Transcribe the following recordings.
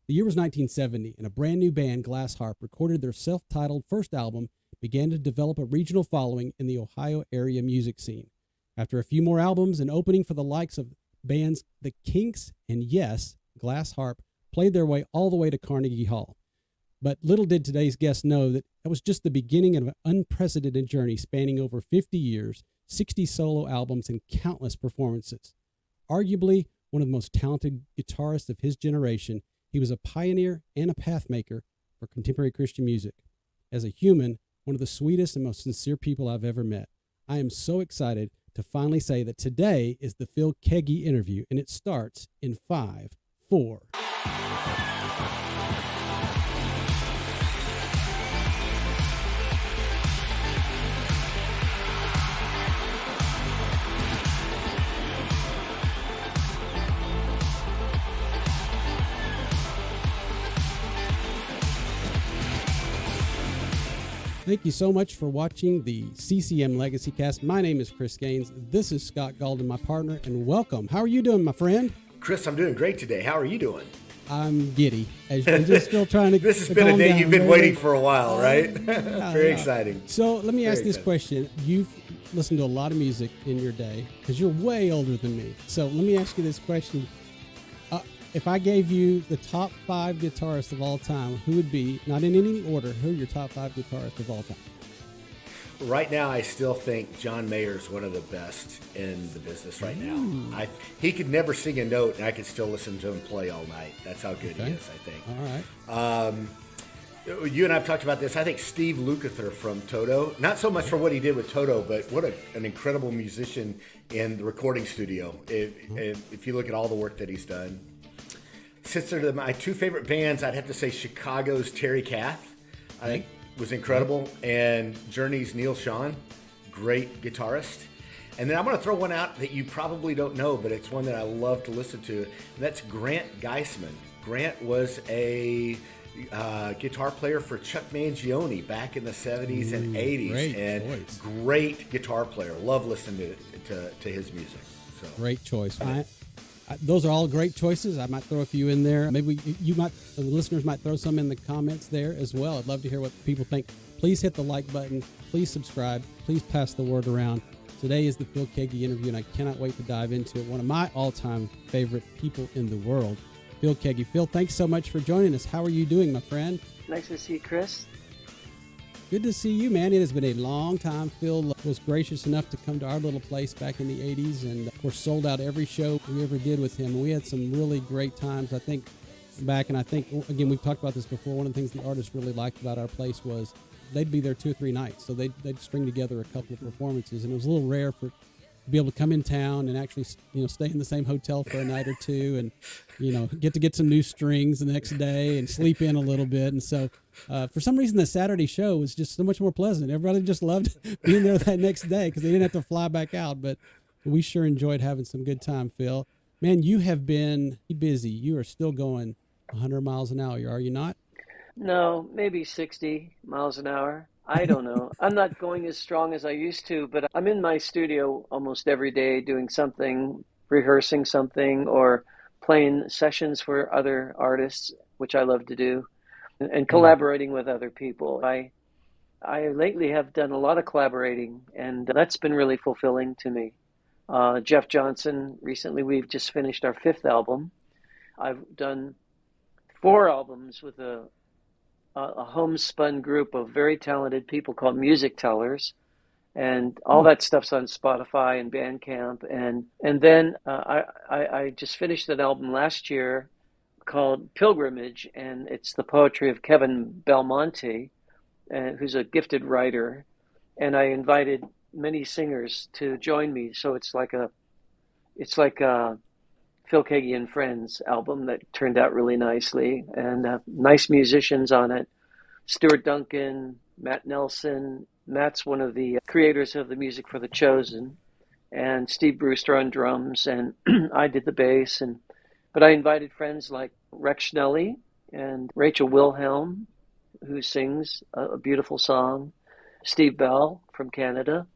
The year was 1970, and a brand new band, Glass Harp, recorded their self-titled first album, began to develop a regional following in the Ohio area music scene. After a few more albums and opening for the likes of bands The Kinks and Yes, Glass Harp played their way all the way to Carnegie Hall. But little did today's guest know that was just the beginning of an unprecedented journey spanning over 50 years, 60 solo albums, and countless performances. Arguably one of the most talented guitarists of his generation, he was a pioneer and a pathmaker for contemporary Christian music. As a human, one of the sweetest and most sincere people I've ever met. I am so excited to finally say that today is the Phil Keaggy Interview, and it starts in 5, 4. Thank you so much for watching the CCM LegacyCAST. My name is Chris Gaines. This is Scott Galden, my partner, and welcome. How are you doing, my friend? Chris, I'm doing great today. How are you doing? I'm giddy. As you're just still trying to. This has been a day down, you've been waiting for a while, right? Very exciting. So let me ask this question. You've listened to a lot of music in your day because you're way older than me. So let me ask you this question. If I gave you the top 5 guitarists of all time, who would be, not in any order, who are your top 5 guitarists of all time? Right now, I still think John Mayer's one of the best in the business right now. He could never sing a note, and I could still listen to him play all night. That's how good he is, I think. All right. You and I have talked about this. I think Steve Lukather from Toto, not so much for what he did with Toto, but what an incredible musician in the recording studio. If you look at all the work that he's done. Since they're my 2 favorite bands, I'd have to say Chicago's Terry Kath, I think was incredible, and Journey's Neil Schon, great guitarist. And then I'm going to throw one out that you probably don't know, but it's one that I love to listen to, and that's Grant Geisman. Grant was a guitar player for Chuck Mangione back in the 70s and 80s, great guitar player. Love listening to his music. So. Great choice. Those are all great choices. I might throw a few in there. Maybe the listeners might throw some in the comments there as well. I'd love to hear what people think. Please hit the like button. Please subscribe. Please pass the word around. Today is the Phil Keaggy Interview, and I cannot wait to dive into it. One of my all-time favorite people in the world, Phil Keaggy. Phil, thanks so much for joining us. How are you doing, my friend? Nice to see you, Chris. Good to see you, man. It has been a long time. Phil was gracious enough to come to our little place back in the 80s and, of course, sold out every show we ever did with him. And we had some really great times, I think, back. And I think, again, we've talked about this before. One of the things the artists really liked about our place was they'd be there 2 or 3 nights. So they'd string together a couple of performances. And it was a little rare to be able to come in town and actually, stay in the same hotel for a night or two and, get some new strings the next day and sleep in a little bit. And so for some reason, the Saturday show was just so much more pleasant. Everybody just loved being there that next day because they didn't have to fly back out. But we sure enjoyed having some good time, Phil. Man, you have been busy. You are still going 100 miles an hour, are you not? No, maybe 60 miles an hour. I don't know. I'm not going as strong as I used to, but I'm in my studio almost every day doing something, rehearsing something, or playing sessions for other artists, which I love to do, and collaborating with other people. I lately have done a lot of collaborating, and that's been really fulfilling to me. Jeff Johnson, recently we've just finished our 5th album. I've done 4 albums with a homespun group of very talented people called Music Tellers, and all that stuff's on Spotify and Bandcamp. And then I just finished an album last year called Pilgrimage, and it's the poetry of Kevin Belmonte, who's a gifted writer, and I invited many singers to join me. So it's like a Phil Keaggy and Friends album that turned out really nicely, and nice musicians on it. Stuart Duncan, Matt Nelson. Matt's one of the creators of the music for The Chosen, and Steve Brewster on drums, and I did the bass. But I invited friends like Rex Schnelly and Rachel Wilhelm, who sings a beautiful song, Steve Bell from Canada,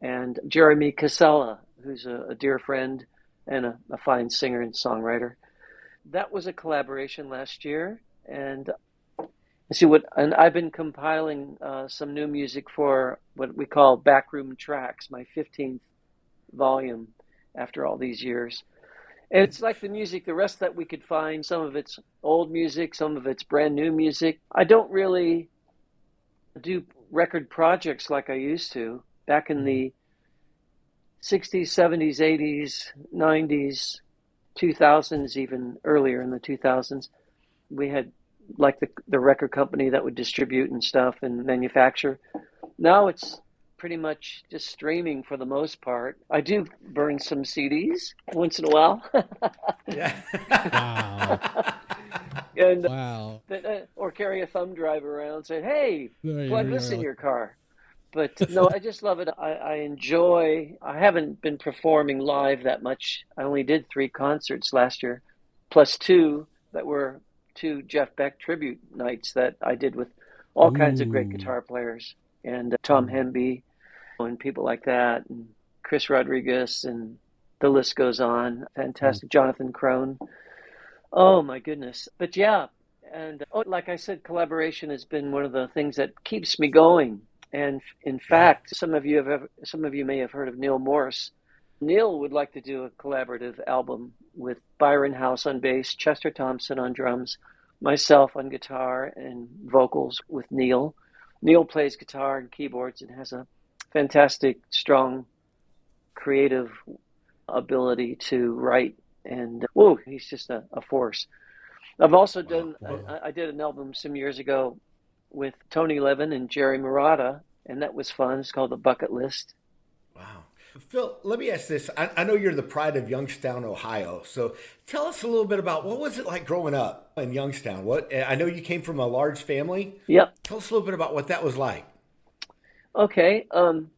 and Jeremy Casella, who's a dear friend and a fine singer and songwriter. that was a collaboration last year, and and I've been compiling some new music for what we call Backroom Tracks, my 15th volume after all these years. And it's like the music, the rest that we could find, some of it's old music, some of it's brand new music. I don't really do record projects like I used to back in the 60s, 70s, 80s, 90s, 2000s, even earlier in the 2000s. We had like the record company that would distribute and stuff and manufacture. Now it's pretty much just streaming for the most part. I do burn some CDs once in a while. Yeah. Wow. And Wow. or carry a thumb drive around and say, hey, There plug you this in go. your car. But no, I just love it. I haven't been performing live that much. I only did 3 concerts last year, plus 2 that were 2 Jeff Beck tribute nights that I did with all kinds of great Ooh. guitar players, and Tom Hemby and people like that, and Chris Rodriguez, and the list goes on. Fantastic. Jonathan Crone. Oh my goodness. But yeah, and like I said, collaboration has been one of the things that keeps me going. And in Yeah. fact, some of you may have heard of Neil Morse. Neil would like to do a collaborative album with Byron House on bass, Chester Thompson on drums, myself on guitar and vocals with Neil. Neil plays guitar and keyboards and has a fantastic, strong, creative ability to write. And whoa, he's just a force. I've also done, I did an album some years ago with Tony Levin and Jerry Murata, and that was fun. It's called The Bucket List. Wow. Phil, let me ask this. I know you're the pride of Youngstown, Ohio. So tell us a little bit about what was it like growing up in Youngstown? I know you came from a large family. Yep. Tell us a little bit about what that was like. Okay. I'm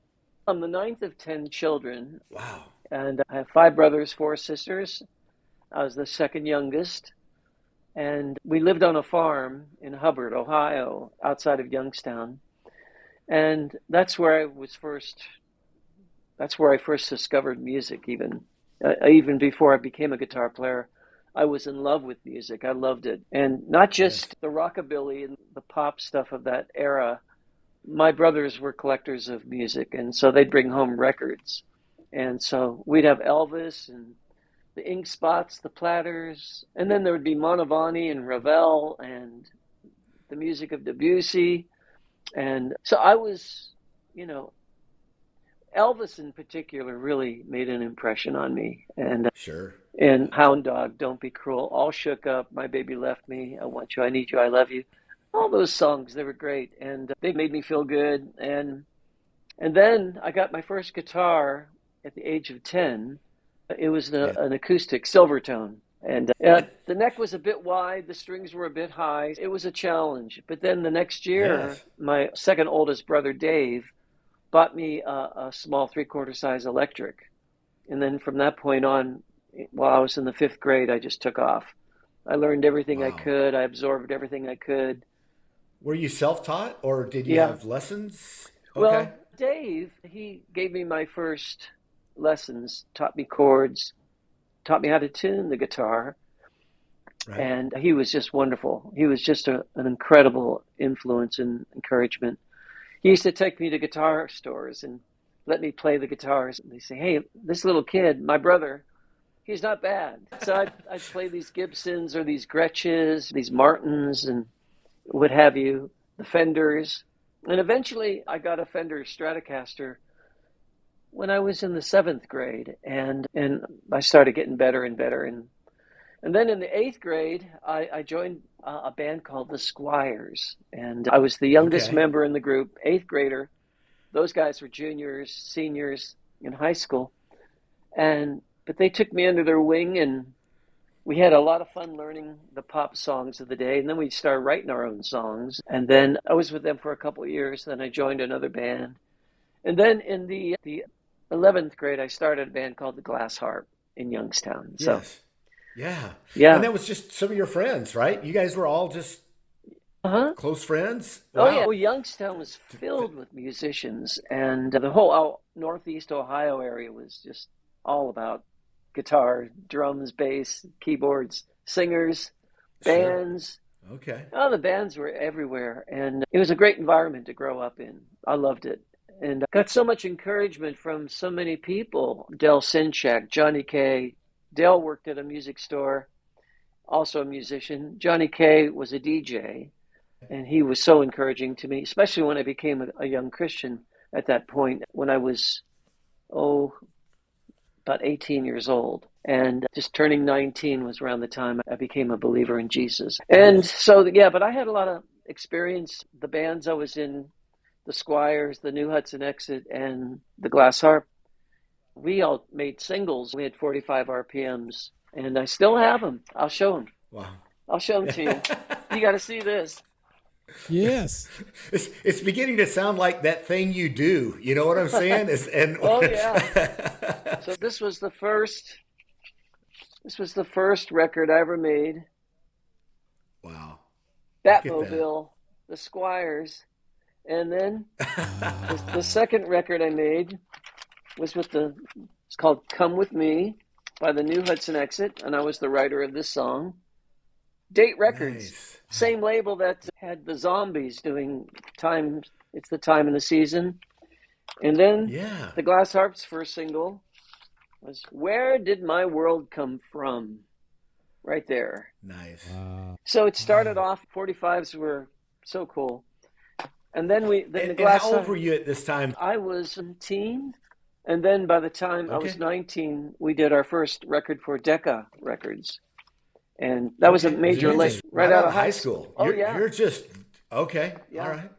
the ninth of 10 children, Wow. and I have 5 brothers, 4 sisters. I was the second youngest, and we lived on a farm in Hubbard, Ohio, outside of Youngstown. And that's where I first discovered music, even before I became a guitar player. I was in love with music. I loved it. And not Yes. just the rockabilly and the pop stuff of that era. My brothers were collectors of music, and so they'd bring home records. And so we'd have Elvis and the Ink Spots, the Platters, and then there would be Mantovani and Ravel and the music of Debussy. And so I was, you know, Elvis in particular really made an impression on me. Sure. And Hound Dog, Don't Be Cruel, All Shook Up, My Baby Left Me, I Want You, I Need You, I Love You. All those songs, they were great, and they made me feel good. And then I got my first guitar at the age of 10. It was Yeah. an acoustic Silvertone. And the neck was a bit wide, the strings were a bit high. It was a challenge. But then the next year, Yes. my second oldest brother, Dave, bought me a small 3/4 size electric. And then from that point on, while I was in the 5th grade, I just took off. I learned everything I Wow. could. I absorbed everything I could. Were you self-taught or did you Yeah. have lessons? Okay. Well, Dave, he gave me my first lessons, taught me chords, taught me how to tune the guitar. Right. And he was just wonderful. He was just an incredible influence and encouragement. He used to take me to guitar stores and let me play the guitars. And they say, hey, this little kid, my brother, he's not bad. So I'd play these Gibsons or these Gretches, these Martins and what have you, the Fenders. And eventually I got a Fender Stratocaster when I was in the 7th grade. And I started getting better and better. And then in the 8th grade, I joined a band called the Squires. And I was the youngest Okay. member in the group, 8th grader. Those guys were juniors, seniors in high school. But they took me under their wing, and we had a lot of fun learning the pop songs of the day. And then we started writing our own songs. And then I was with them for a couple of years. Then I joined another band. And then in the 11th grade, I started a band called the Glass Harp in Youngstown. So, Yes. Yeah. And yeah. that was just some of your friends, right? You guys were all just Uh-huh. close friends? Oh, yeah. Wow. Well, Youngstown was filled with musicians, and the whole Northeast Ohio area was just all about guitar, drums, bass, keyboards, singers, Sure. bands. Okay. Oh, the bands were everywhere, and it was a great environment to grow up in. I loved it, and got so much encouragement from so many people. Del Sinchak, Johnny Kay. Del worked at a music store, also a musician. Johnny Kay was a DJ, and he was so encouraging to me, especially when I became a young Christian at that point, when I was, about 18 years old. And just turning 19 was around the time I became a believer in Jesus. And Nice. so, yeah, but I had a lot of experience. The bands I was in, the Squires, the New Hudson Exit, and the Glass Harp, we all made singles. We had 45 RPMs, and I still have them. I'll show them. Wow. I'll show them to you. You got to see this. Yes. It's beginning to sound like that thing you do. You know what I'm saying? Oh yeah. So this was the first record I ever made. Wow. Batmobile, the Squires, and then the second record I made was it's called "Come With Me" by the New Hudson Exit, and I was the writer of this song. Date Records, Nice. same label that had the Zombies doing time. It's the time in the season, and then Yeah. the Glass Harp's first single was "Where Did My World Come From?" Right there. Nice. So it started off. 45s were so cool, and then the And Glass how old Harp. were you at this time? I was 17, and then by the time I was 19, we did our first record for Decca Records. And that was a major You're label just right out of high school. Oh, You're just okay. Yeah. All right.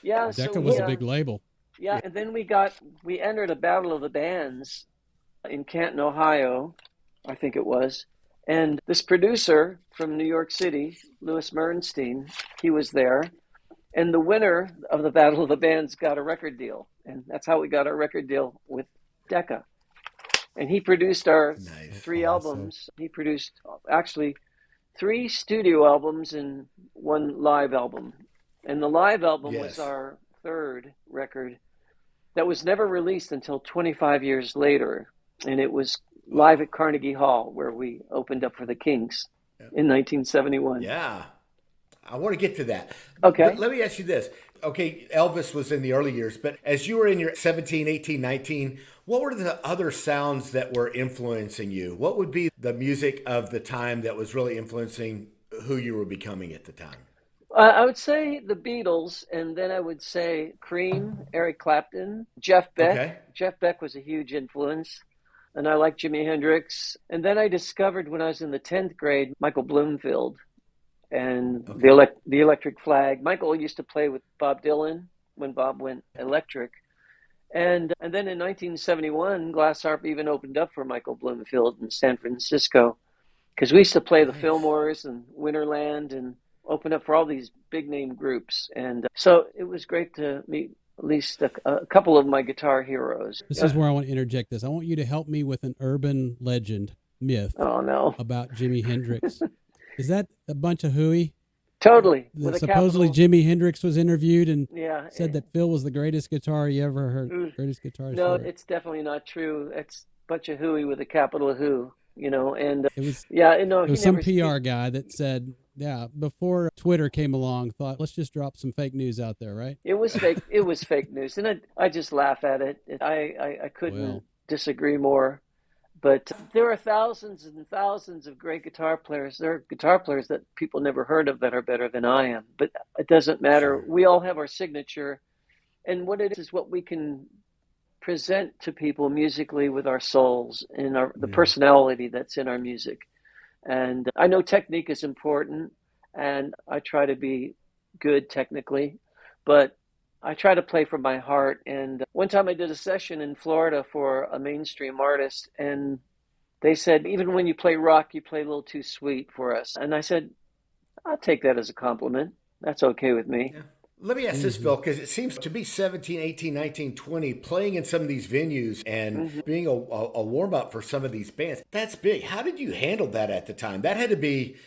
Yeah, Decca so was a big label. Yeah, and then we entered a battle of the bands in Canton, Ohio, I think it was. And this producer from New York City, Louis Mernstein, he was there. And the winner of the Battle of the Bands got a record deal. And that's how we got our record deal with Decca. And he produced our three albums. He produced actually 3 studio albums and 1 live album. And the live album was our third record that was never released until 25 years later. And it was live at Carnegie Hall, where we opened up for the Kinks in 1971. Yeah. I want to get to that. Okay. But let me ask you this. Okay, Elvis was in the early years, but as you were in your 17, 18, 19, what were the other sounds that were influencing you? What would be the music of the time that was really influencing who you were becoming at the time? I would say the Beatles, and then I would say Cream, Eric Clapton, Jeff Beck. Okay. Jeff Beck was a huge influence, and I like Jimi Hendrix. And then I discovered when I was in the 10th grade, Michael Bloomfield and the Electric Flag. Michael used to play with Bob Dylan when Bob went electric. And then in 1971, Glass Harp even opened up for Michael Bloomfield in San Francisco, because we used to play the Fillmores and Winterland and open up for all these big name groups. And so it was great to meet at least a couple of my guitar heroes. This is where I want to interject this. I want you to help me with an urban legend myth about Jimi Hendrix. Is that a bunch of hooey? Totally. Supposedly Jimi Hendrix was interviewed and said that Phil was the greatest guitar he ever heard. Greatest guitarist. No, it's definitely not true. It's a bunch of hooey with a capital Who, and it was it was some PR guy that said, before Twitter came along, thought, let's just drop some fake news out there, right? It was fake. It was fake news, and I just laugh at it. I couldn't disagree more. But there are thousands and thousands of great guitar players. There are guitar players that people never heard of that are better than I am. But it doesn't matter. Sure. We all have our signature. And what it is what we can present to people musically with our souls and the personality that's in our music. And I know technique is important, and I try to be good technically. But I try to play from my heart. And one time I did a session in Florida for a mainstream artist, and they said, even when you play rock, you play a little too sweet for us. And I said, I'll take that as a compliment. That's okay with me. Yeah. Let me ask this, Phil, because it seems to be 17, 18, 19, 20, playing in some of these venues and being a warm-up for some of these bands. That's big. How did you handle that at the time? That had to be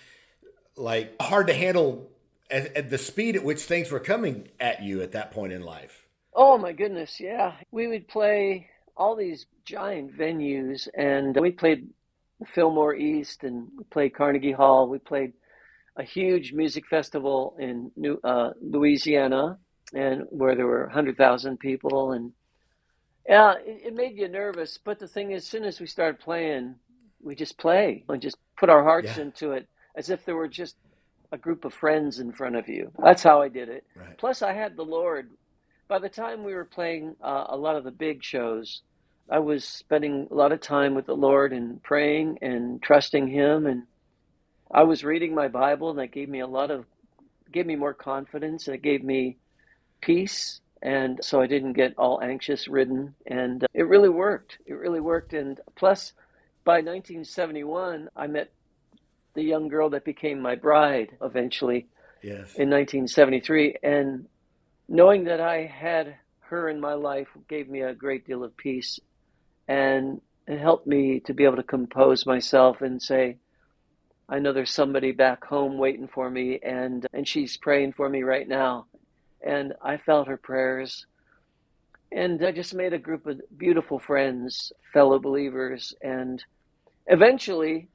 like hard to handle at the speed at which things were coming at you at that point in life. Oh, my goodness, yeah. We would play all these giant venues, and we played Fillmore East, and we played Carnegie Hall. We played a huge music festival in Louisiana, and where there were 100,000 people. And yeah, it made you nervous. But the thing is, as soon as we started playing, we just play and just put our hearts Yeah. into it as if there were just a group of friends in front of you. That's how I did it. Right. Plus, I had the Lord. By the time we were playing a lot of the big shows, I was spending a lot of time with the Lord and praying and trusting Him. And I was reading my Bible, and that gave me more confidence, and it gave me peace. And so I didn't get all anxious ridden. And it really worked. It really worked. And plus, by 1971, I met the young girl that became my bride eventually Yes. in 1973. And knowing that I had her in my life gave me a great deal of peace, and it helped me to be able to compose myself and say, I know there's somebody back home waiting for me, and she's praying for me right now. And I felt her prayers. And I just made a group of beautiful friends, fellow believers. And eventually,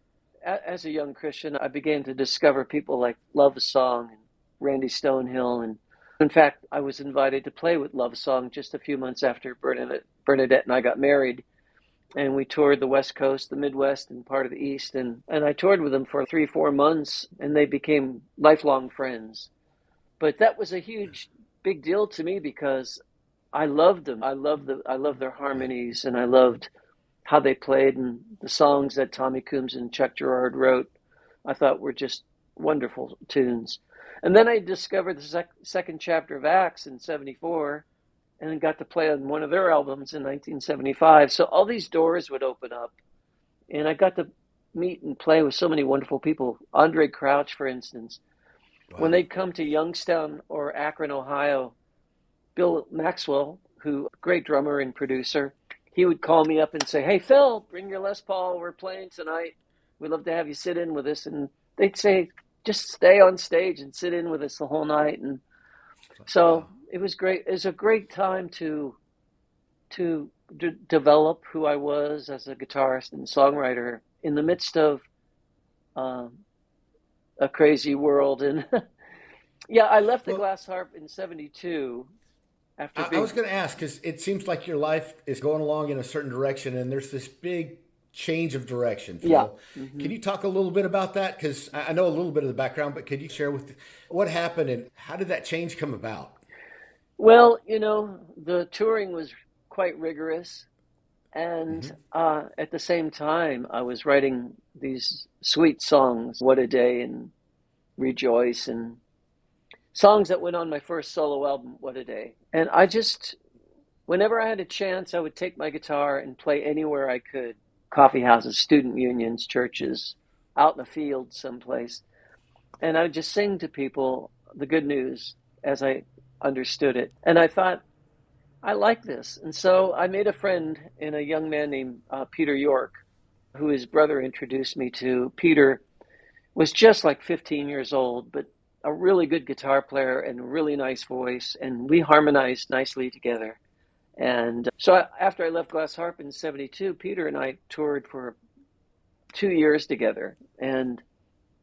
as a young Christian, I began to discover people like Love Song and Randy Stonehill. And in fact, I was invited to play with Love Song just a few months after Bernadette and I got married. And we toured the West Coast, the Midwest, and part of the East. And I toured with them for 3-4 months, and they became lifelong friends. But that was a huge, big deal to me because I loved them. I loved their harmonies, and I loved how they played, and the songs that Tommy Coombs and Chuck Girard wrote, I thought were just wonderful tunes. And then I discovered the second chapter of Acts in '74, and then got to play on one of their albums in 1975. So all these doors would open up, and I got to meet and play with so many wonderful people. Andre Crouch, for instance. Wow. When they'd come to Youngstown or Akron, Ohio, Bill Maxwell, who great drummer and producer, he would call me up and say, "Hey, Phil, bring your Les Paul. We're playing tonight. We'd love to have you sit in with us." And they'd say, "Just stay on stage and sit in with us the whole night." And so it was great. It was a great time to develop who I was as a guitarist and songwriter in the midst of a crazy world. And yeah, I left the Glass Harp in '72 after I was going to ask, because it seems like your life is going along in a certain direction, and there's this big change of direction, Phil. Yeah. Mm-hmm. Can you talk a little bit about that? Because I know a little bit of the background, but could you share with what happened and how did that change come about? Well, the touring was quite rigorous. And at the same time, I was writing these sweet songs, What a Day and Rejoice, and songs that went on my first solo album, What a Day. And I just, whenever I had a chance, I would take my guitar and play anywhere I could. Coffee houses, student unions, churches, out in the field someplace. And I would just sing to people the good news as I understood it. And I thought, I like this. And so I made a friend in a young man named Peter York, who his brother introduced me to. Peter was just like 15 years old, but a really good guitar player and a really nice voice. And we harmonized nicely together. And so after I left Glass Harp in '72, Peter and I toured for 2 years together. And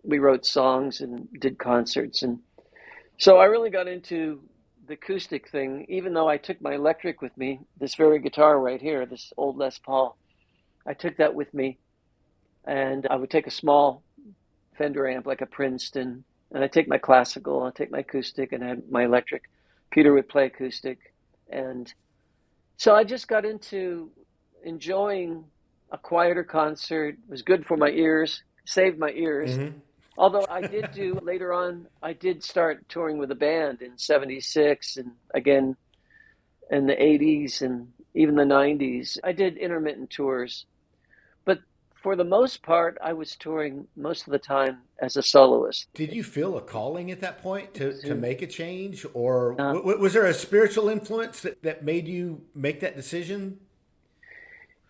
we wrote songs and did concerts. And so I really got into the acoustic thing, even though I took my electric with me, this very guitar right here, this old Les Paul. I took that with me, and I would take a small Fender amp like a Princeton, and I'd take my classical, I'd take my acoustic, and I had my electric. Peter would play acoustic. And so I just got into enjoying a quieter concert. It was good for my ears, saved my ears. Mm-hmm. Although I did do later on, I did start touring with a band in '76 and again in the '80s and even the '90s. I did intermittent tours, but for the most part, I was touring most of the time as a soloist. Did you feel a calling at that point to make a change, or Uh, was there a spiritual influence that made you make that decision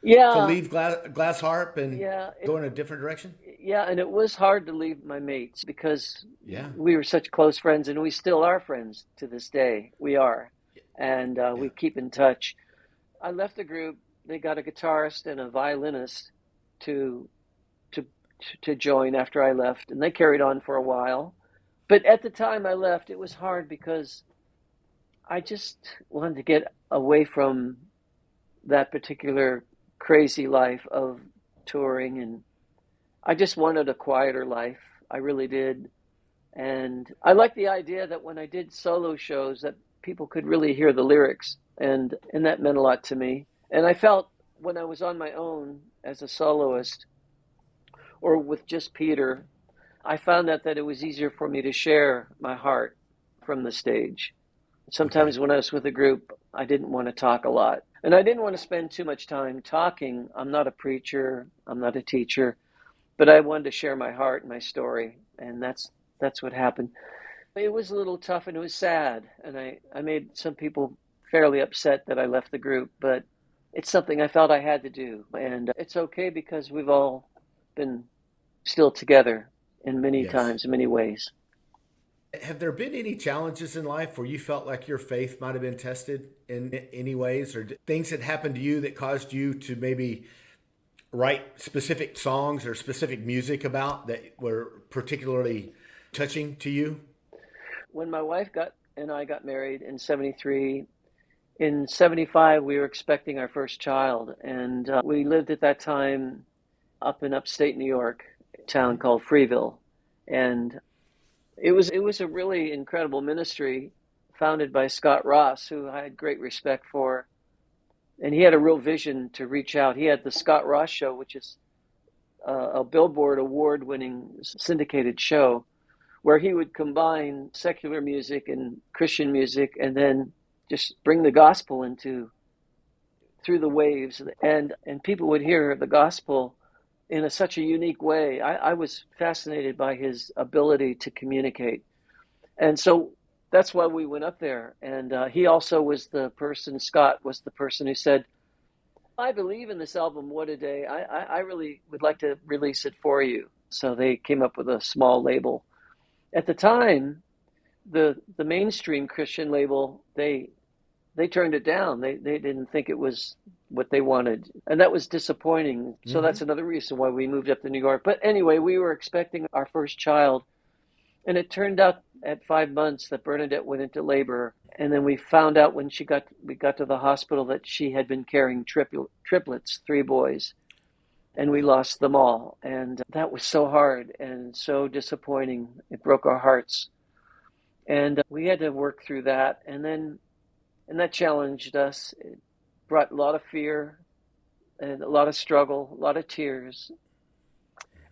to Yeah, leave Glass Harp and yeah, go in a different direction? yeah, and it was hard to leave my mates because Yeah. we were such close friends, and we still are friends to this day. We are, and we keep in touch. I left the group. They got a guitarist and a violinist to to join after I left, and they carried on for a while. But at the time I left, it was hard because I just wanted to get away from that particular crazy life of touring, and I just wanted a quieter life. I really did. And I liked the idea that when I did solo shows that people could really hear the lyrics, and that meant a lot to me. And I felt when I was on my own as a soloist or with just Peter, I found out that it was easier for me to share my heart from the stage. Okay. Sometimes when I was with a group, I didn't want to talk a lot. And I didn't want to spend too much time talking. I'm not a preacher, I'm not a teacher, but I wanted to share my heart and my story. And that's what happened. It was a little tough and it was sad. And I made some people fairly upset that I left the group, but it's something I felt I had to do. And it's okay because we've all been still together in many Yes. times, in many ways. Have there been any challenges in life where you felt like your faith might have been tested in any ways, or things that happened to you that caused you to maybe write specific songs or specific music about that were particularly touching to you? When my wife and I got married in 73, in 75, we were expecting our first child. And we lived at that time up in upstate New York, a town called Freeville. And it was a really incredible ministry founded by Scott Ross, who I had great respect for. And he had a real vision to reach out. He had the Scott Ross Show, which is a Billboard award-winning syndicated show, where he would combine secular music and Christian music, and then just bring the gospel into through the waves, and people would hear the gospel in such a unique way. I was fascinated by his ability to communicate, and so that's why we went up there. And he also was the person. Scott was the person who said, "I believe in this album, What a Day. I really would like to release it for you." So they came up with a small label. At the time, the mainstream Christian label, they turned it down. They didn't think it was what they wanted, and that was disappointing. So Mm-hmm. that's another reason why we moved up to New York. But anyway, we were expecting our first child, and it turned out at 5 months that Bernadette went into labor, and then we found out when we got to the hospital that she had been carrying triplets, three boys, and we lost them all, and that was so hard and so disappointing. It broke our hearts, and we had to work through that, and that challenged us. It brought a lot of fear and a lot of struggle, a lot of tears.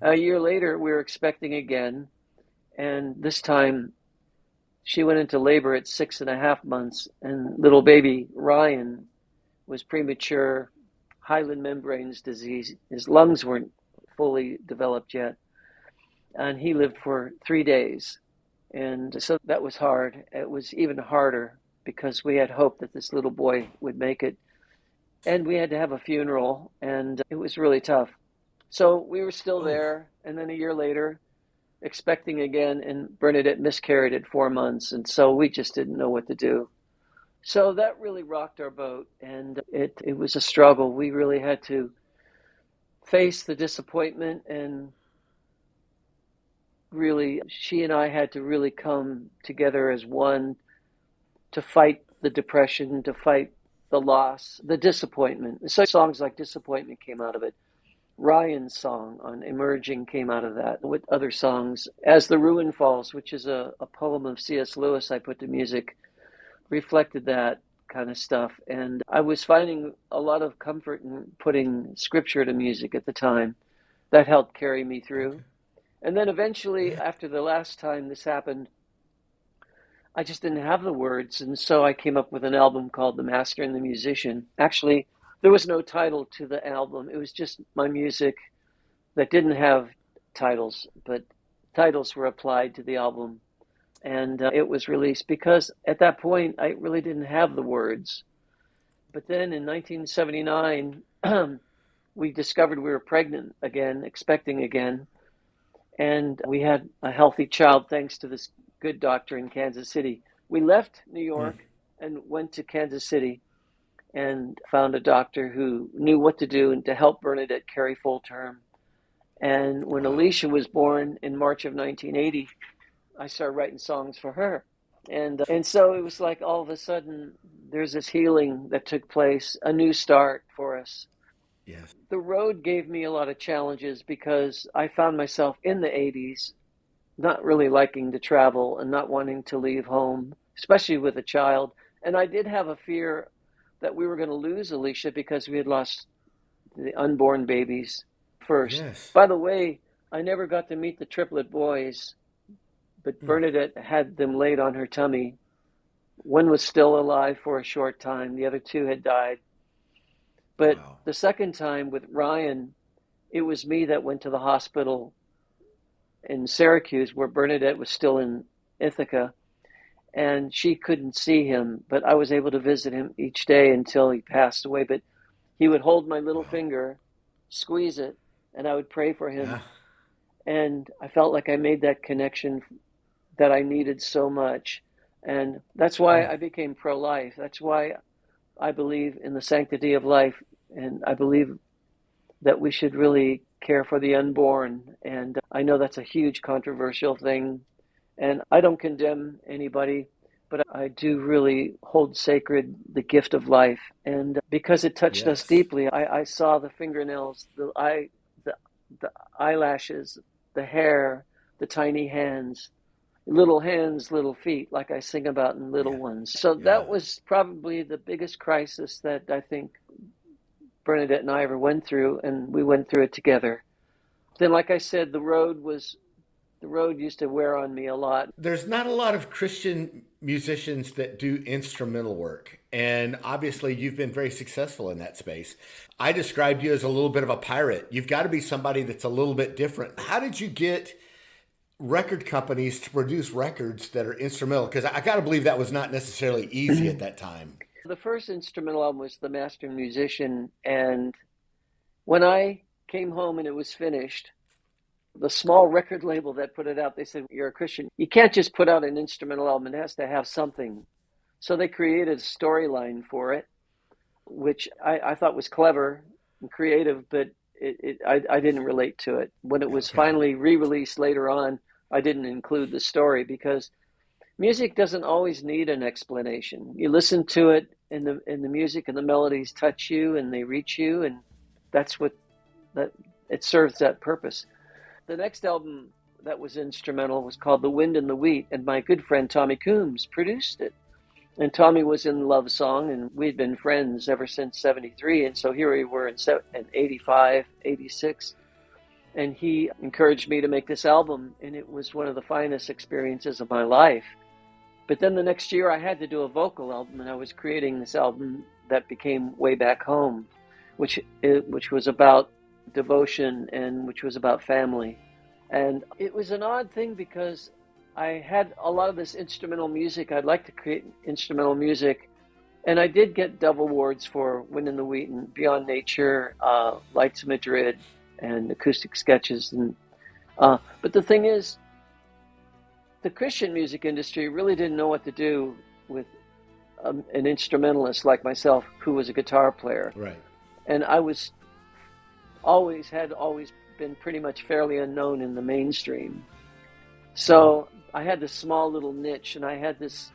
A year later, we were expecting again, and this time she went into labor at 6.5 months, and little baby Ryan was premature, hyaline membranes disease. His lungs weren't fully developed yet, and he lived for 3 days. And so that was hard. It was even harder because we had hoped that this little boy would make it. And we had to have a funeral, and it was really tough. So we were still Oh, there, and then a year later, expecting again, and Bernadette miscarried at 4 months, and so we just didn't know what to do. So that really rocked our boat, and it was a struggle. We really had to face the disappointment, and really, she and I had to really come together as one to fight the depression, to fight the loss, the disappointment. So songs like Disappointment came out of it. Ryan's song on Emerging came out of that, with other songs. As the Ruin Falls, which is a poem of C.S. Lewis I put to music, reflected that kind of stuff. And I was finding a lot of comfort in putting scripture to music at the time. That helped carry me through. okay. And then eventually, Yeah. after the last time this happened, I just didn't have the words. And so I came up with an album called The Master and the Musician. Actually, there was no title to the album. It was just my music that didn't have titles, but titles were applied to the album. And it was released because at that point, I really didn't have the words. But then in 1979, we discovered we were pregnant again, expecting again. And we had a healthy child thanks to this good doctor in Kansas City. We left New Mm. York and went to Kansas City and found a doctor who knew what to do and to help Bernadette carry full term. And when Alicia was born in March of 1980, I started writing songs for her. And so it was like all of a sudden there's this healing that took place, a new start for us. Yes. The road gave me a lot of challenges because I found myself in the 80s not really liking to travel and not wanting to leave home, especially with a child. And I did have a fear that we were going to lose Alicia because we had lost the unborn babies first. Yes. By the way, I never got to meet the triplet boys, but Bernadette had them laid on her tummy. One was still alive for a short time. The other two had died. But the second time with Ryan, it was me that went to the hospital in Syracuse where Bernadette was still in Ithaca, and she couldn't see him, but I was able to visit him each day until he passed away. But he would hold my little finger, squeeze it, and I would pray for him. And I felt like I made that connection that I needed so much. And that's why I became pro-life. That's why I believe in the sanctity of life. And I believe that we should really care for the unborn. And I know that's a huge controversial thing. And I don't condemn anybody, but I do really hold sacred the gift of life. And because it touched us deeply, I saw the fingernails, the eyelashes, the hair, the tiny hands, little feet, like I sing about in Little Ones. So that was probably the biggest crisis that I think Bernadette and I ever went through, and we went through it together. Then, like I said, the road used to wear on me a lot. There's not a lot of Christian musicians that do instrumental work. And obviously, you've been very successful in that space. I described you as a little bit of a pirate. You've got to be somebody that's a little bit different. How did you get record companies to produce records that are instrumental? Because I got to believe that was not necessarily easy at that time. The first instrumental album was The Master Musician. And when I came home and it was finished, the small record label that put it out, they said, "You're a Christian. You can't just put out an instrumental album. It has to have something." So they created a storyline for it, which I thought was clever and creative, but I didn't relate to it. When it was finally re-released later on, I didn't include the story because music doesn't always need an explanation. You listen to it, and the music and the melodies touch you and they reach you, and that's what it serves that purpose. The next album that was instrumental was called The Wind and the Wheat, and my good friend Tommy Coombs produced it. And Tommy was in Love Song, and we'd been friends ever since 73, and so here we were in 85, 86, and he encouraged me to make this album, and it was one of the finest experiences of my life. But then the next year I had to do a vocal album, and I was creating this album that became Way Back Home, which was about devotion and which was about family. And it was an odd thing because I had a lot of this instrumental music. I'd like to create instrumental music, and I did get Dove Awards for Wind in the Wheat and Beyond Nature, Lights of Madrid, and Acoustic Sketches. And but the thing is, the Christian music industry really didn't know what to do with an instrumentalist like myself who was a guitar player. Right. And I was always been pretty much fairly unknown in the mainstream. So I had this small little niche, and I had this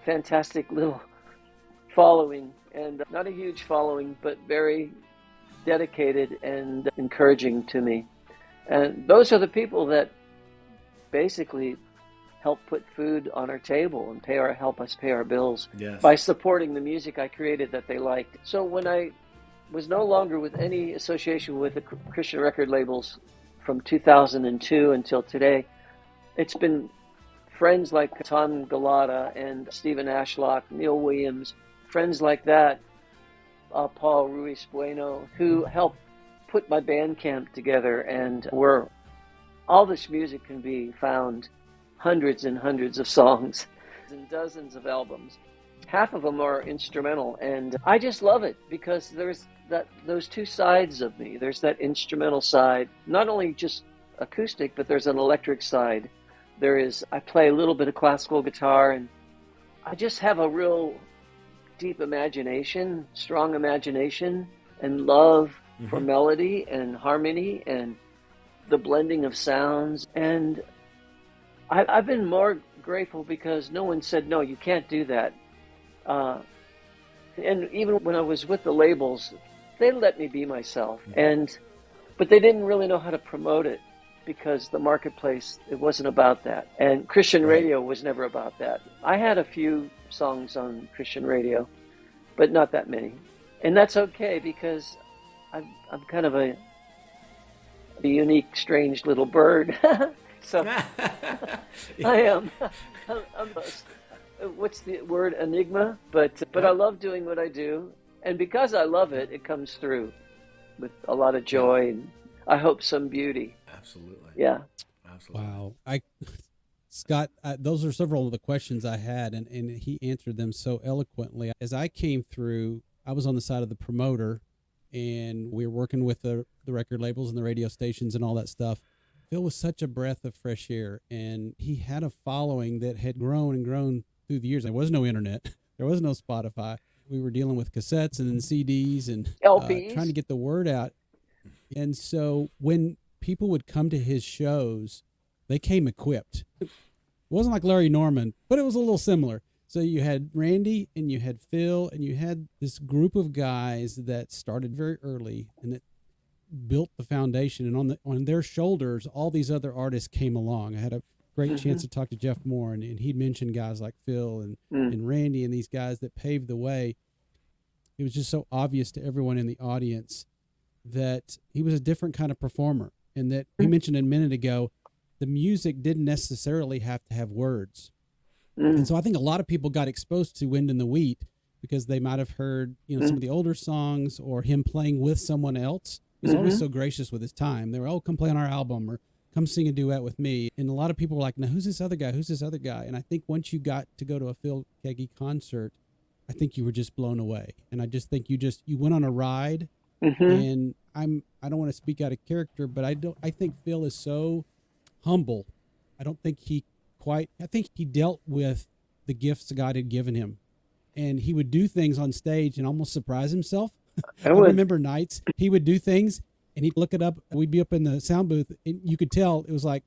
fantastic little following, and not a huge following, but very dedicated and encouraging to me. And those are the people that basically help put food on our table and help us pay our bills by supporting the music I created that they liked. So when I was no longer with any association with the Christian record labels from 2002 until today, it's been friends like Tom Galata and Stephen Ashlock, Neil Williams, friends like that, Paul Ruiz Bueno, who helped put my Bandcamp together, and where all this music can be found, hundreds and hundreds of songs and dozens of albums. Half of them are instrumental, and I just love it because there's those two sides of me. There's that instrumental side, not only just acoustic, but there's an electric side. I play a little bit of classical guitar, and I just have a real deep imagination, strong imagination, and love for melody and harmony. And the blending of sounds. And I've been more grateful because no one said, no, you can't do that. And even when I was with the labels, they let me be myself. But they didn't really know how to promote it because the marketplace, it wasn't about that. And Christian radio was never about that. I had a few songs on Christian radio, but not that many. And that's okay because I'm kind of a unique, strange little bird. So I am. I'm what's the word, enigma? But I love doing what I do, and because I love it, it comes through with a lot of joy and I hope some beauty. Absolutely. Yeah. Absolutely. Wow. Scott, those are several of the questions I had, and he answered them so eloquently. As I came through, I was on the side of the promoter, and we were working with the record labels and the radio stations and all that stuff. Phil was such a breath of fresh air, and he had a following that had grown and grown through the years. There was no internet. There was no Spotify. We were dealing with cassettes and CDs and LPs. trying to get the word out. And so when people would come to his shows, they came equipped. It wasn't like Larry Norman, but it was a little similar. So you had Randy and you had Phil and you had this group of guys that started very early and that built the foundation. And on their shoulders, all these other artists came along. I had a great chance to talk to Jeff Moore, and he'd mentioned guys like Phil and Randy and these guys that paved the way. It was just so obvious to everyone in the audience that he was a different kind of performer, and that he mentioned a minute ago, the music didn't necessarily have to have words. And so I think a lot of people got exposed to Wind in the Wheat because they might have heard, some of the older songs or him playing with someone else. He's always so gracious with his time. They were, oh, come play on our album or come sing a duet with me. And a lot of people were like, now who's this other guy? Who's this other guy? And I think once you got to go to a Phil Keaggy concert, I think you were just blown away. And I just think you went on a ride. And I don't want to speak out of character, but I think Phil is so humble. I think he dealt with the gifts God had given him, and he would do things on stage and almost surprise himself. I remember nights he would do things and he'd look it up. We'd be up in the sound booth and you could tell it was like,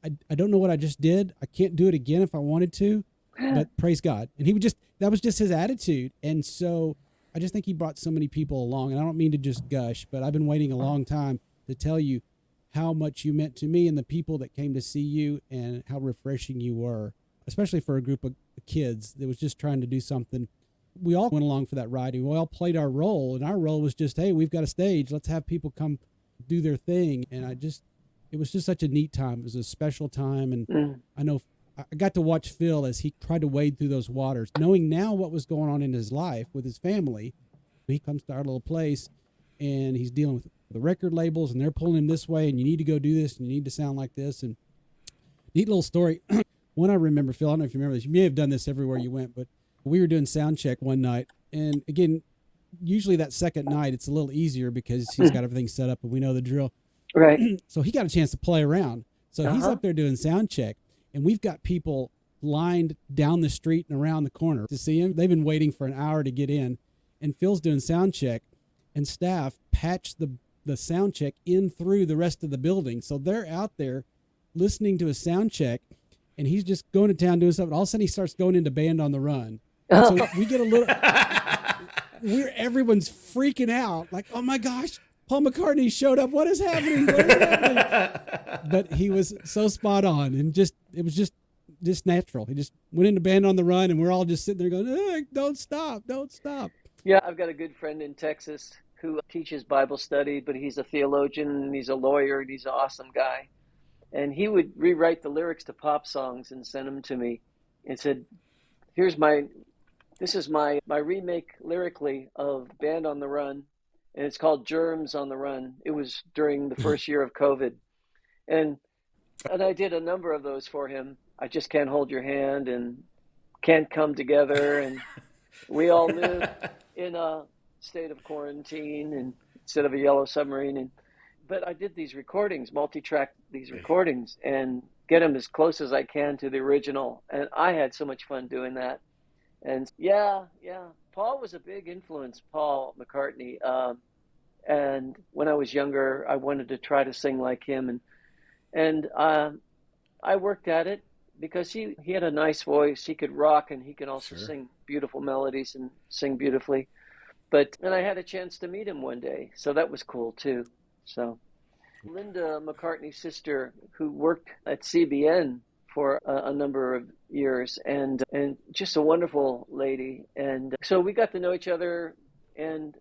I don't know what I just did. I can't do it again if I wanted to, but praise God. And that was just his attitude. And so I just think he brought so many people along, and I don't mean to just gush, but I've been waiting a long time to tell you how much you meant to me and the people that came to see you and how refreshing you were, especially for a group of kids that was just trying to do something. We all went along for that ride. We all played our role, and our role was just, hey, we've got a stage. Let's have people come do their thing. And it was just such a neat time. It was a special time. And I know I got to watch Phil as he tried to wade through those waters, knowing now what was going on in his life with his family. He comes to our little place and he's dealing with the record labels, and they're pulling him this way, and you need to go do this, and you need to sound like this. And neat little story. One I remember, Phil, I don't know if you remember this. You may have done this everywhere you went, but we were doing sound check one night. And again, usually that second night, it's a little easier because he's got everything set up and we know the drill. Right. So he got a chance to play around. So he's up there doing sound check, and we've got people lined down the street and around the corner to see him. They've been waiting for an hour to get in, and Phil's doing sound check, and staff patched the sound check in through the rest of the building. So they're out there listening to a sound check, and he's just going to town doing something. All of a sudden he starts going into Band on the Run. So we get a little, everyone's freaking out. Like, oh my gosh, Paul McCartney showed up. What is happening? What is happening? But he was so spot on, and it was just natural. He just went into Band on the Run, and we're all just sitting there going, hey, don't stop. Yeah, I've got a good friend in Texas who teaches Bible study, but he's a theologian and he's a lawyer and he's an awesome guy. And he would rewrite the lyrics to pop songs and send them to me and said, this is my remake lyrically of Band on the Run, and it's called Germs on the Run. It was during the first year of COVID. And I did a number of those for him. I Just Can't Hold Your Hand and Can't Come Together, and We All Live in a State of Quarantine and instead of a Yellow Submarine. But I did these recordings, multi-track these recordings, and get them as close as I can to the original. And I had so much fun doing that. And yeah, Paul was a big influence, Paul McCartney. And when I was younger, I wanted to try to sing like him. And And I worked at it because he had a nice voice. He could rock, and he could also Sure. sing beautiful melodies and sing beautifully. And I had a chance to meet him one day, so that was cool too. So Linda McCartney's sister, who worked at CBN for a number of years, and just a wonderful lady. And so we got to know each other, and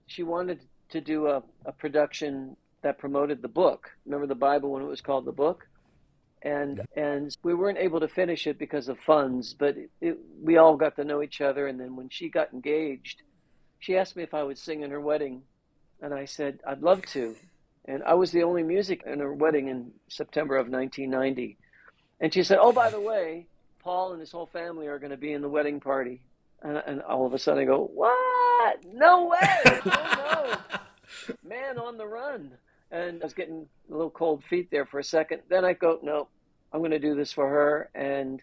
she wanted to do a production that promoted the book. Remember the Bible when it was called The Book? And we weren't able to finish it because of funds, but we all got to know each other. And then when she got engaged, she asked me if I would sing in her wedding, and I said I'd love to. And I was the only music in her wedding in September of 1990. And she said, "Oh, by the way, Paul and his whole family are going to be in the wedding party." And all of a sudden I go, "What? No way! Oh no, man on the run!" And I was getting a little cold feet there for a second. Then I go, "No, I'm going to do this for her." And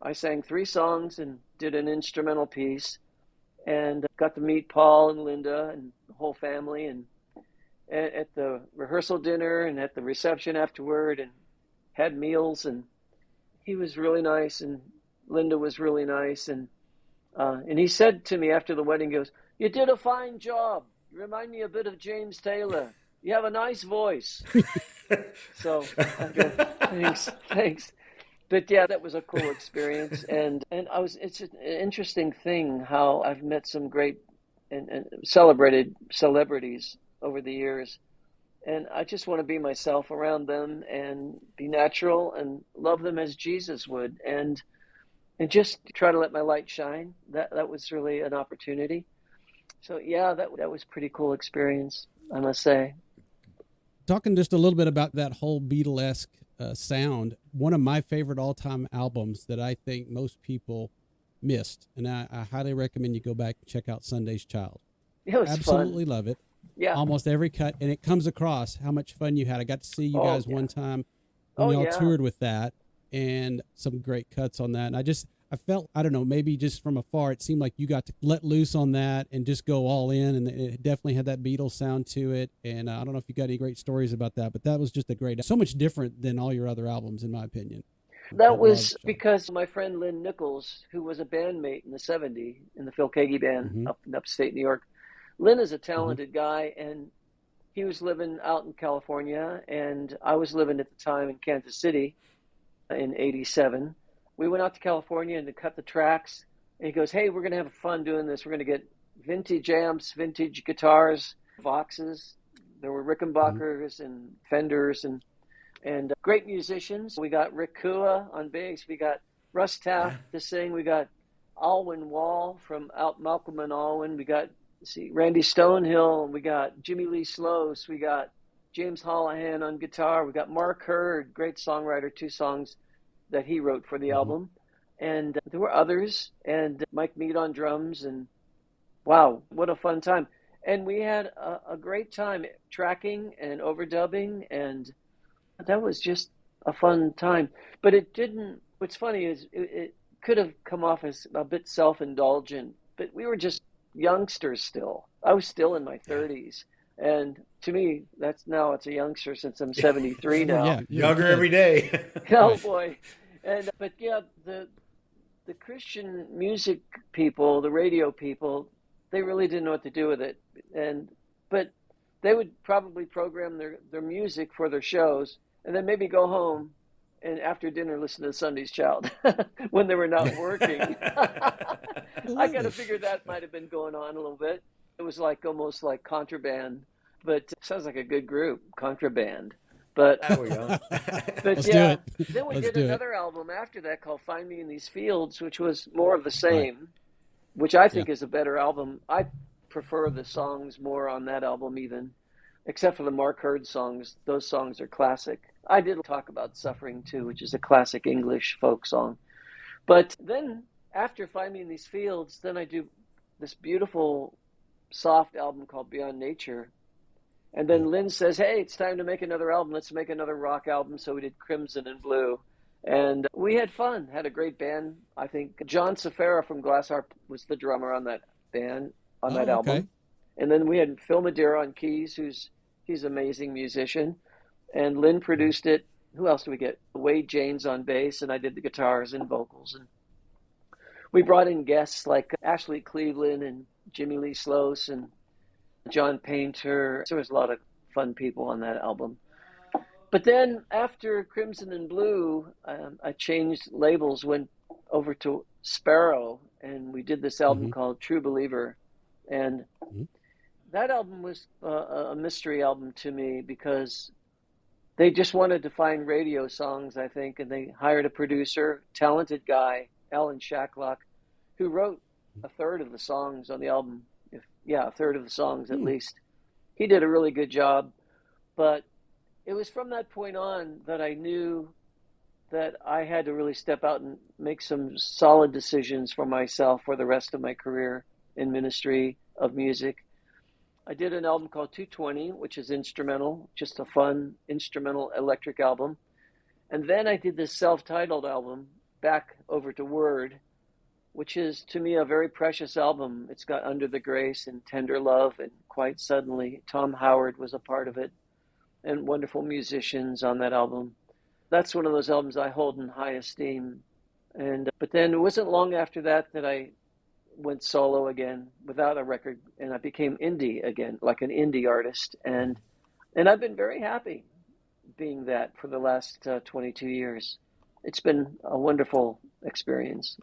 I sang 3 songs and did an instrumental piece, and got to meet Paul and Linda and the whole family, and at the rehearsal dinner and at the reception afterward, and had meals. And he was really nice, and Linda was really nice. And he said to me after the wedding, he goes, "You did a fine job. You remind me a bit of James Taylor. You have a nice voice." So I go, thanks. But yeah, that was a cool experience. And it's an interesting thing how I've met some great and celebrated celebrities over the years. And I just want to be myself around them and be natural and love them as Jesus would. And just try to let my light shine. That was really an opportunity. So yeah, that was a pretty cool experience, I must say. Talking just a little bit about that whole Beatlesque sound, one of my favorite all-time albums that I think most people missed, and I highly recommend you go back and check out Sunday's Child. It was Absolutely fun. love it. Yeah. Almost every cut, and it comes across how much fun you had. I got to see you guys one time when y'all toured with that, and some great cuts on that. And I felt, I don't know, maybe just from afar, it seemed like you got to let loose on that and just go all in. And it definitely had that Beatles sound to it. And I don't know if you got any great stories about that, but that was just so much different than all your other albums, in my opinion. That was because my friend Lynn Nichols, who was a bandmate in the 70s in the Phil Keaggy band up in upstate New York. Lynn is a talented guy, and he was living out in California, and I was living at the time in Kansas City in 87. We went out to California and to cut the tracks, and he goes, "Hey, we're going to have fun doing this. We're going to get vintage amps, vintage guitars, Voxes. There were Rickenbackers and Fenders and great musicians. We got Rick Kua on bass. We got Russ Taff to sing. We got Alwyn Wall from Malcolm and Alwyn. We got Randy Stonehill. We got Jimmy Lee Sloas. We got James Holohan on guitar. We got Mark Hurd, great songwriter, 2 songs that he wrote for the album. And there were others, and Mike Mead on drums. And wow, what a fun time. And we had a great time tracking and overdubbing, and that was just a fun time. But it didn't, what's funny is it could have come off as a bit self-indulgent, but we were just youngsters still. I was still in my 30s. And to me, it's a youngster since I'm 73 now. Yeah, younger every day. Oh boy. But yeah, the Christian music people, the radio people, they really didn't know what to do with it. But they would probably program their music for their shows, and then maybe go home and after dinner listen to Sunday's Child when they were not working. I kind of figured that might have been going on a little bit. It was almost like Contraband, but it sounds like a good group, Contraband. But there we go. Let's do it. Then we did another album after that called Find Me in These Fields, which was more of the same, which I think is a better album. I prefer the songs more on that album even, except for the Mark Hurd songs. Those songs are classic. I did talk about Suffering too, which is a classic English folk song. But then after Find Me in These Fields, then I do this beautiful soft album called Beyond Nature. And then Lynn says, "Hey, it's time to make another album. Let's make another rock album." So we did Crimson and Blue. And we had fun, had a great band. I think John Safara from Glass Harp was the drummer on that band, on that album. Okay. And then we had Phil Madeira on keys, he's an amazing musician. And Lynn produced it. who else do we get? Wade James on bass, and I did the guitars and vocals. And we brought in guests like Ashley Cleveland and Jimmy Lee Sloas and John Painter. So there was a lot of fun people on that album. But then after Crimson and Blue, I changed labels, went over to Sparrow, and we did this album called True Believer. And that album was a mystery album to me because they just wanted to find radio songs, I think, and they hired a producer, talented guy, Alan Shacklock, who wrote a third of the songs on the album. A third of the songs at least. He did a really good job, but it was from that point on that I knew that I had to really step out and make some solid decisions for myself for the rest of my career in ministry of music. I did an album called 220, which is instrumental, just a fun instrumental electric album. And then I did this self-titled album, Back Over to Word, which is, to me, a very precious album. It's got Under the Grace and Tender Love and Quite Suddenly. Tom Howard was a part of it, and wonderful musicians on that album. That's one of those albums I hold in high esteem. But then it wasn't long after that I went solo again without a record, and I became indie again, like an indie artist. And I've been very happy being that for the last 22 years. It's been a wonderful experience.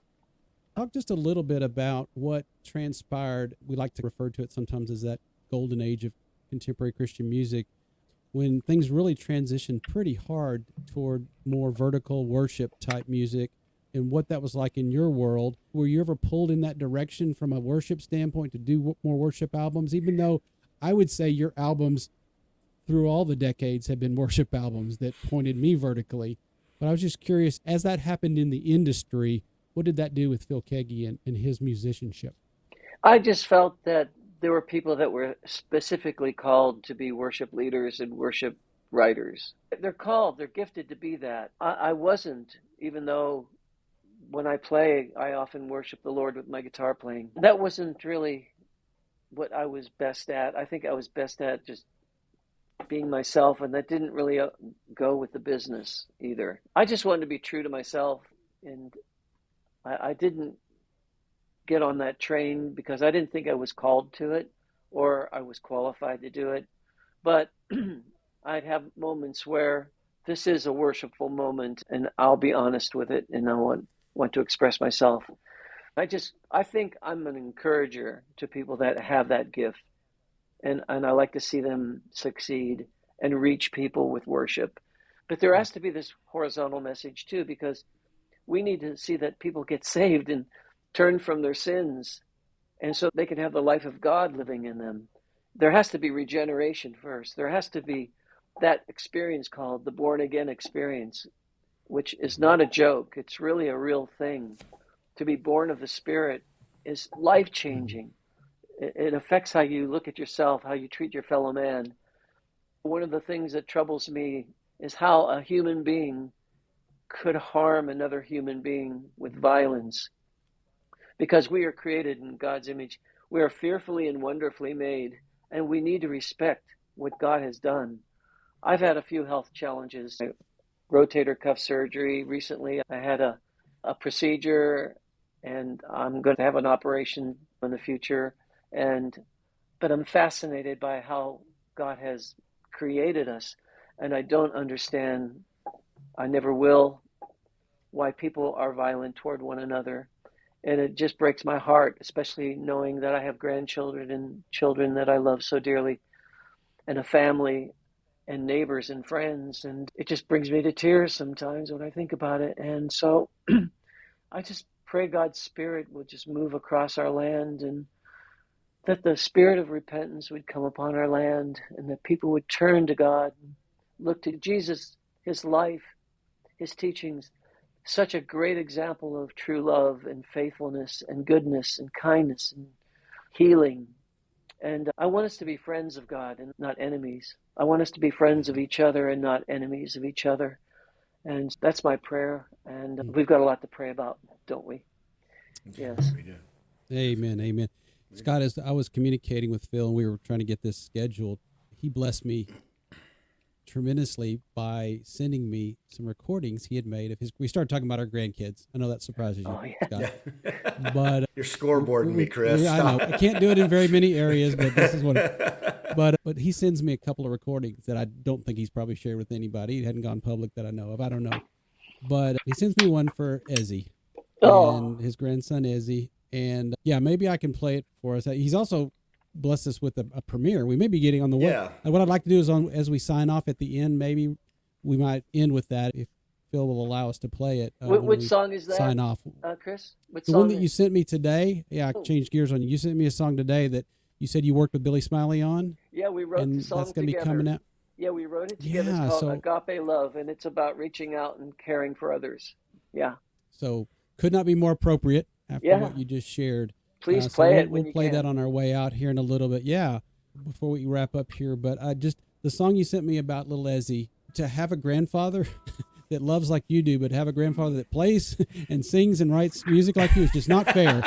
Talk just a little bit about what transpired. We like to refer to it sometimes as that golden age of contemporary Christian music, when things really transitioned pretty hard toward more vertical worship type music, and what that was like in your world. Were you ever pulled in that direction from a worship standpoint to do more worship albums, even though I would say your albums through all the decades have been worship albums that pointed me vertically? But I was just curious, as that happened in the industry, what did that do with Phil Keaggy and his musicianship? I just felt that there were people that were specifically called to be worship leaders and worship writers. They're called, they're gifted to be that. I wasn't, even though when I play, I often worship the Lord with my guitar playing. That wasn't really what I was best at. I think I was best at just being myself, and that didn't really go with the business either. I just wanted to be true to myself, and I didn't get on that train because I didn't think I was called to it or I was qualified to do it. But I'd have moments where this is a worshipful moment, and I'll be honest with it, and I want to express myself. I think I'm an encourager to people that have that gift, and I like to see them succeed and reach people with worship. But there has to be this horizontal message too, because we need to see that people get saved and turn from their sins, and so they can have the life of God living in them. There has to be regeneration first. There has to be that experience called the born again experience, which is not a joke. It's really a real thing. To be born of the Spirit is life changing. It affects how you look at yourself, how you treat your fellow man. One of the things that troubles me is how a human being could harm another human being with violence. Because we are created in God's image. We are fearfully and wonderfully made, and we need to respect what God has done. I've had a few health challenges. Rotator cuff surgery recently. I had a procedure, and I'm going to have an operation in the future. But I'm fascinated by how God has created us, and I don't understand, I never will, why people are violent toward one another. And it just breaks my heart, especially knowing that I have grandchildren and children that I love so dearly, and a family and neighbors and friends. And it just brings me to tears sometimes when I think about it. And so I just pray God's Spirit would just move across our land, and that the spirit of repentance would come upon our land, and that people would turn to God and look to Jesus, his life, his teachings, such a great example of true love and faithfulness and goodness and kindness and healing. And I want us to be friends of God and not enemies. I want us to be friends of each other and not enemies of each other. And that's my prayer. And we've got a lot to pray about, don't we? Yes. We do. Amen. Amen. Scott, as I was communicating with Phil and we were trying to get this scheduled, he blessed me tremendously by sending me some recordings he had made of his. We started talking about our grandkids. I know that surprises you, Oh, yeah. Scott. But You're scoreboarding me, Chris. I know I can't do it in very many areas, but this is what. But he sends me a couple of recordings that I don't think he's probably shared with anybody. It hadn't gone public that I know of. I don't know, but he sends me one for Ezzy and his grandson Ezzy, and yeah, maybe I can play it for us. He's also blessed us with a premiere. We may be getting on the way. Yeah. What I'd like to do is as we sign off at the end, maybe we might end with that if Phil will allow us to play it. Which song is that? Sign off. Chris? Which the song one that you sent me today. Yeah, I changed gears on you. You sent me a song today that you said you worked with Billy Smiley on. Yeah, we wrote the song that's gonna together. be coming out. Yeah, we wrote it together. Yeah, it's called AGAPE Love, and it's about reaching out and caring for others. Yeah. So could not be more appropriate after what you just shared. Please play it when we'll you play can. that on our way out here in a little bit. Yeah, before we wrap up here. But just the song you sent me about little Ezzy, to have a grandfather that loves like you do, but have a grandfather that plays and sings and writes music like you is just not fair.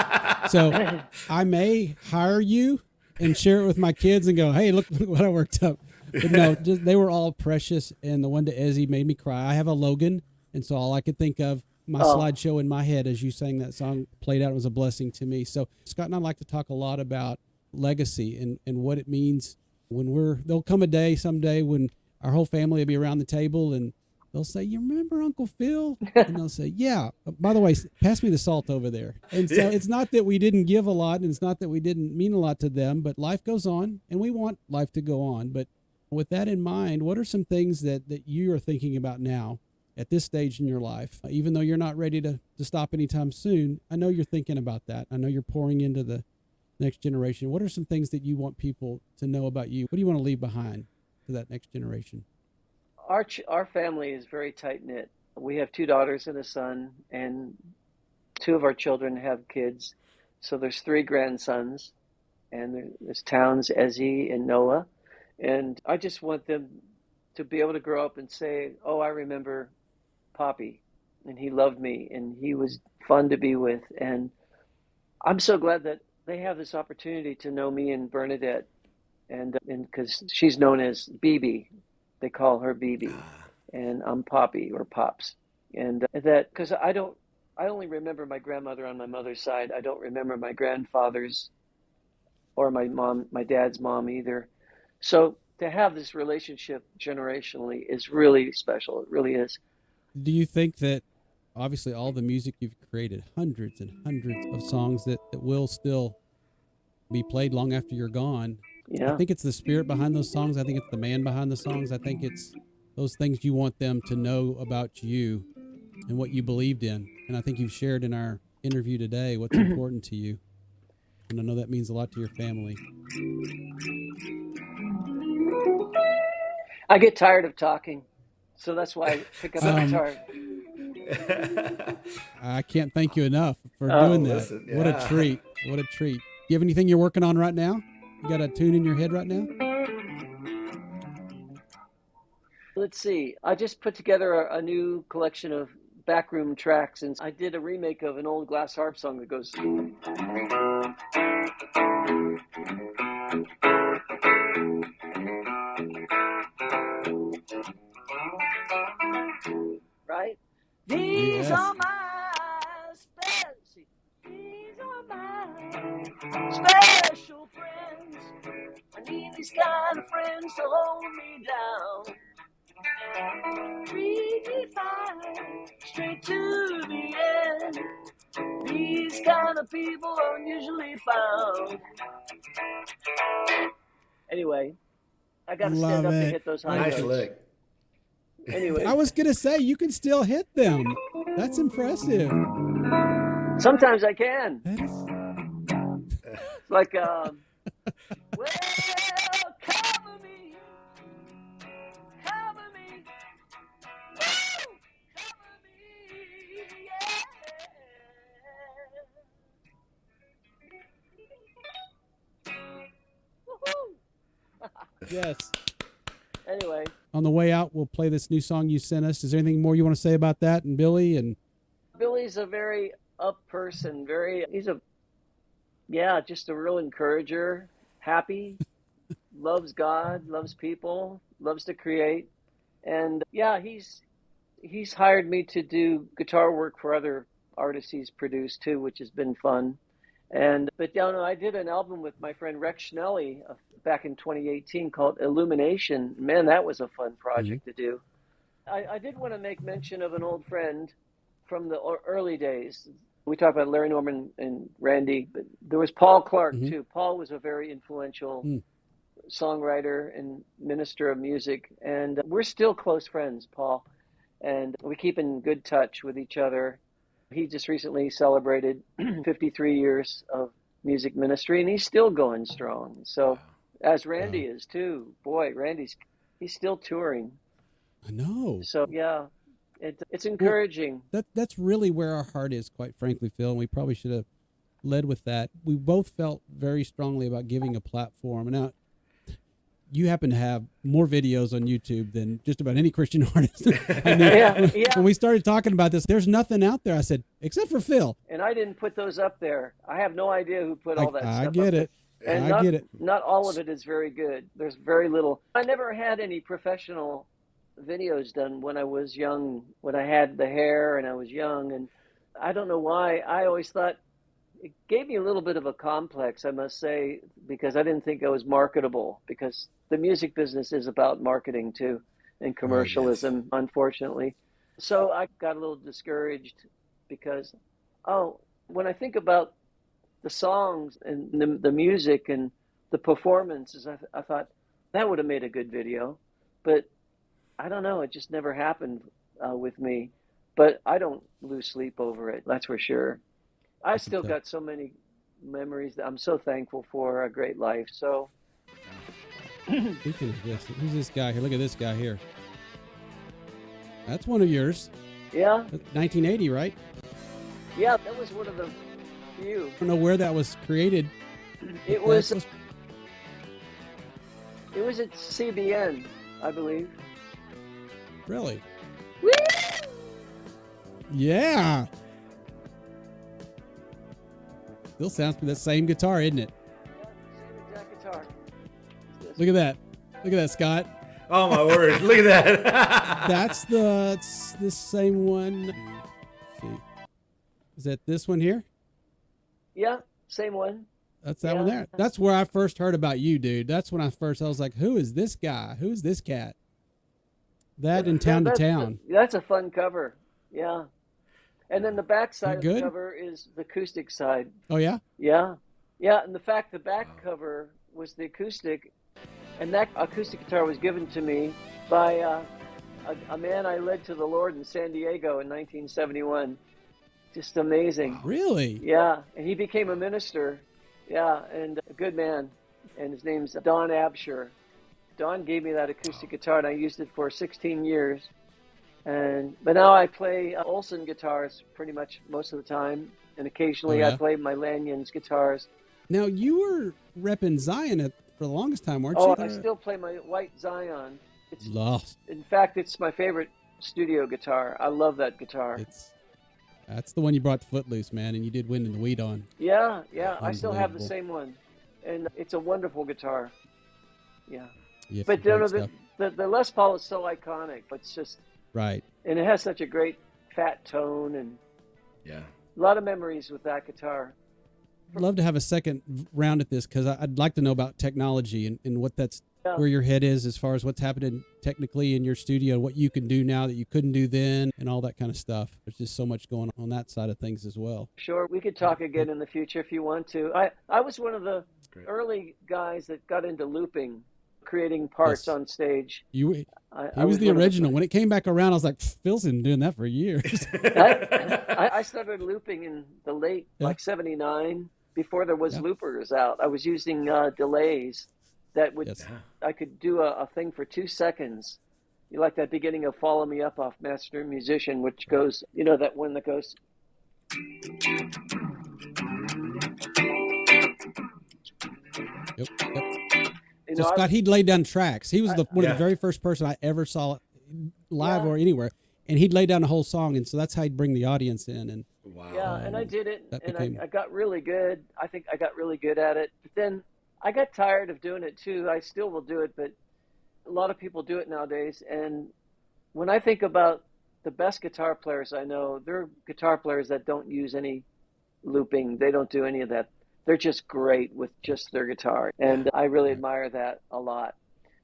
So I may hire you and share it with my kids and go, hey, look what I worked up. But no, just, they were all precious. And the one to Ezzy made me cry. I have a Logan. And so all I could think of, my slideshow in my head as you sang that song played out, was a blessing to me. So Scott and I like to talk a lot about legacy and what it means when there'll come a day someday when our whole family will be around the table and they'll say, you remember Uncle Phil? And they'll say, yeah. By the way, pass me the salt over there. And so it's not that we didn't give a lot, and it's not that we didn't mean a lot to them, but life goes on, and we want life to go on. But with that in mind, what are some things that you are thinking about now at this stage in your life? Even though you're not ready to stop anytime soon, I know you're thinking about that. I know you're pouring into the next generation. What are some things that you want people to know about you? What do you want to leave behind to that next generation? Our family is very tight-knit. We have 2 daughters and a son, and 2 of our children have kids. So there's 3 grandsons, and there's Towns, Ezzy, and Noah. And I just want them to be able to grow up and say, oh, I remember Poppy, and he loved me, and he was fun to be with. And I'm so glad that they have this opportunity to know me and Bernadette, and because she's known as BB. They call her BB, and I'm Poppy or Pops. And that, because I only remember my grandmother on my mother's side. I don't remember my grandfather's or my dad's mom either. So to have this relationship generationally is really special. It really is. Do you think that obviously all the music you've created, hundreds and hundreds of songs that will still be played long after you're gone? Yeah. I think it's the spirit behind those songs. I think it's the man behind the songs. I think it's those things you want them to know about you and what you believed in. And I think you've shared in our interview today what's important to you. And I know that means a lot to your family. I get tired of talking, so that's why I pick up the guitar. I can't thank you enough for doing that. Listen, yeah. What a treat. What a treat. Do you have anything you're working on right now? You got a tune in your head right now? Let's see. I just put together a new collection of backroom tracks, and I did a remake of an old Glass Harp song that goes. Right? These are my special friends. I need these kind of friends to hold me down. 3-5, straight to the end. These kind of people are usually found. Anyway, I got to stand up to hit those high notes. Nice lick. Anyway, I was going to say, you can still hit them. That's impressive. Sometimes I can. Like, well, cover me, cover me, woo, cover me, yeah. Woo-hoo. Yes. Anyway. On the way out, we'll play this new song you sent us. Is there anything more you want to say about that and Billy? And Billy's a very up person. Just a real encourager. Happy, loves God, loves people, loves to create. And yeah, he's hired me to do guitar work for other artists he's produced too, which has been fun. And but you know, I did an album with my friend Rex Schnelly back in 2018 called Illumination. Man, that was a fun project to do. I did want to make mention of an old friend from the early days. We talked about Larry Norman and Randy, but there was Paul Clark too. Paul was a very influential songwriter and minister of music, and we're still close friends, Paul, and we keep in good touch with each other. He just recently celebrated 53 years of music ministry, and he's still going strong. So, as Randy is too. Boy, he's still touring. I know. So yeah, it's encouraging. Well, that's really where our heart is, quite frankly, Phil. And we probably should have led with that. We both felt very strongly about giving a platform. Now, you happen to have more videos on YouTube than just about any Christian artist. I mean, when we started talking about this, there's nothing out there. I said, except for Phil. And I didn't put those up there. I have no idea who put all that stuff up I get it. And I get it. Not all of it is very good. There's very little. I never had any professional videos done when I was young, when I had the hair and I was young. And I don't know why. I always thought it gave me a little bit of a complex, I must say, because I didn't think I was marketable, because the music business is about marketing too and commercialism, unfortunately. So I got a little discouraged because, when I think about the songs and the music and the performances, I thought that would have made a good video. But I don't know, it just never happened with me. But I don't lose sleep over it, that's for sure. I still got so many memories that I'm so thankful for, a great life. So, speaking of this, who's this guy here? Look at this guy here. That's one of yours. Yeah. 1980, right? Yeah, that was one of the few. I don't know where that was created. It was at CBN, I believe. Really? Woo! Yeah. Still sounds like the same guitar, isn't it? Yeah, same exact guitar. Look at that. Look at that, Scott. Oh my word! Look at that. That's the same one. Let's see, is that this one here? Yeah, same one. That's that one there. That's where I first heard about you, dude. That's when I was like, who is this guy? Who's this cat? That in Town to Town. That's a fun cover. Yeah. And then the back side of the cover is the acoustic side. Oh, yeah? Yeah. Yeah, and the fact the back cover was the acoustic, and that acoustic guitar was given to me by a man I led to the Lord in San Diego in 1971. Just amazing. Wow. Really? Yeah, and he became a minister. Yeah, and a good man. And his name's Don Absher. Don gave me that acoustic guitar, and I used it for 16 years. But now I play Olson guitars pretty much most of the time, and occasionally I play my Lanyon's guitars. Now, you were repping Zion for the longest time, weren't you? Oh, I still play my white Zion. It's lost. In fact, it's my favorite studio guitar. I love that guitar. That's the one you brought to Footloose, man, and you did Wind in the Weed on. Yeah. I still have the same one, and it's a wonderful guitar. Yeah. But the Les Paul is so iconic. It's just right, and it has such a great fat tone, and a lot of memories with that guitar. I'd love to have a second round at this, because I'd like to know about technology and what where your head is as far as what's happening technically in your studio, what you can do now that you couldn't do then, and all that kind of stuff. There's just so much going on that side of things as well. Sure, we could talk again in the future if you want to. I was one of the early guys that got into looping, creating parts on stage. He was the original. When it came back around, I was like, Phil's been doing that for years. I started looping in the late, like 79, before there was loopers out. I was using delays that would, I could do a thing for 2 seconds. You like that beginning of Follow Me Up off Master Musician, which goes, that one that goes. Yep. So Scott, he'd lay down tracks. He was one of the very first person I ever saw live or anywhere, and he'd lay down a whole song, and so that's how he'd bring the audience in. And and I did it, and I got really good. I think I got really good at it. But then I got tired of doing it too. I still will do it, but a lot of people do it nowadays, and when I think about the best guitar players I know, they're guitar players that don't use any looping. They don't do any of that. They're just great with just their guitar. And I really admire that a lot.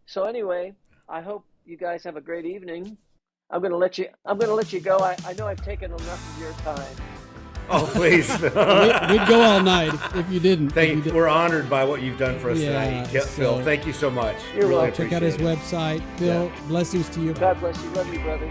So anyway, I hope you guys have a great evening. I'm going to let you go. I know I've taken enough of your time. Oh, please. We'd go all night if you didn't. We're honored by what you've done for us tonight. Phil, thank you so much. You're welcome. Check out his website. Phil, blessings to you. God bless you. Love you, brother.